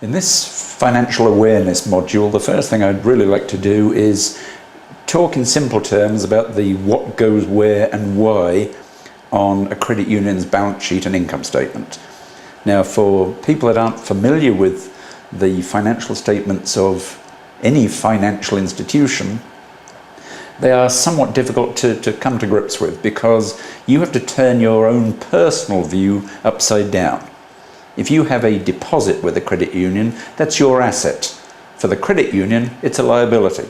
In this financial awareness module, the first thing I'd really like to do is talk in simple terms about the what goes where and why on a credit union's balance sheet and income statement. Now, for people that aren't familiar with the financial statements of any financial institution, they are somewhat difficult to come to grips with, because you have to turn your own personal view upside down. If you have a deposit with a credit union, that's your asset. For the credit union, it's a liability.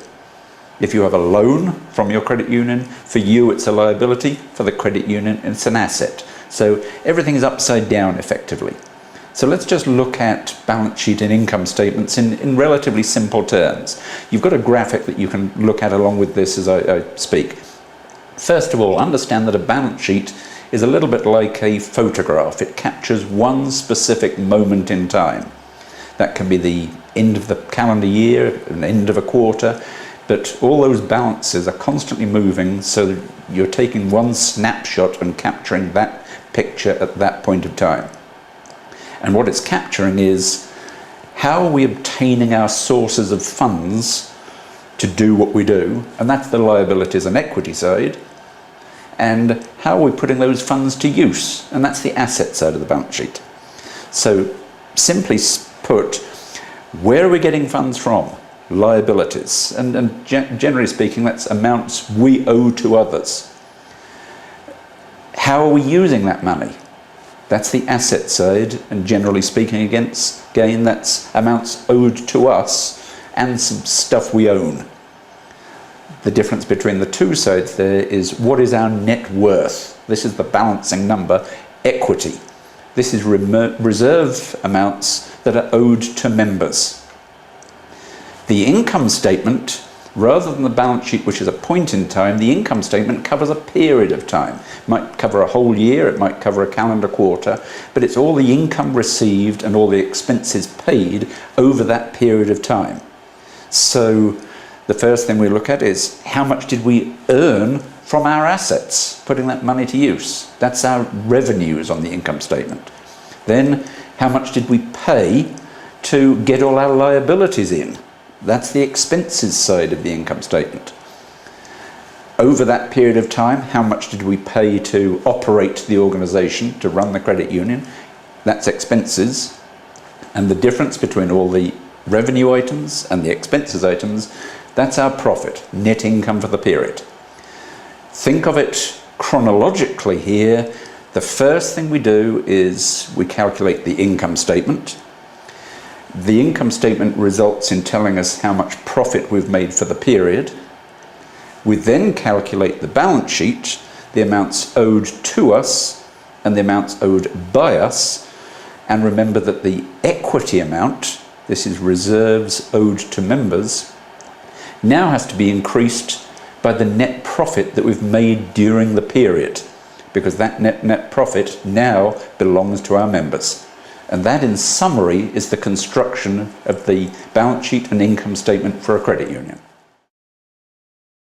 If you have a loan from your credit union, for you it's a liability, for the credit union it's an asset. So everything is upside down effectively. So let's just look at balance sheet and income statements in relatively simple terms. You've got a graphic that you can look at along with this as I speak. First of all, understand that a balance sheet is a little bit like a photograph. It captures one specific moment in time. That can be the end of the calendar year, an end of a quarter, but all those balances are constantly moving, so that you're taking one snapshot and capturing that picture at that point of time. And what it's capturing is, how are we obtaining our sources of funds to do what we do? And that's the liabilities and equity side. And how are we putting those funds to use? And that's the asset side of the balance sheet. So simply put, where are we getting funds from? Liabilities. And generally speaking, that's amounts we owe to others. How are we using that money? That's the asset side, and generally speaking, again, that's amounts owed to us and some stuff we own. The difference between the two sides there is, what is our net worth? This is the balancing number. Equity. This is reserve amounts that are owed to members. The income statement, rather than the balance sheet, which is a point in time, the income statement covers a period of time. It might cover a whole year, it might cover a calendar quarter, but it's all the income received and all the expenses paid over that period of time. So the first thing we look at is, how much did we earn from our assets, putting that money to use? That's our revenues on the income statement. Then, how much did we pay to get all our liabilities in? That's the expenses side of the income statement. Over that period of time, how much did we pay to operate the organisation, to run the credit union? That's expenses. And the difference between all the revenue items and the expenses items, that's our profit, net income for the period. Think of it chronologically here. The first thing we do is we calculate the income statement. The income statement results in telling us how much profit we've made for the period. We then calculate the balance sheet, the amounts owed to us and the amounts owed by us. And remember that the equity amount, this is reserves owed to members, now has to be increased by the net profit that we've made during the period, because that net profit now belongs to our members. And that, in summary, is the construction of the balance sheet and income statement for a credit union.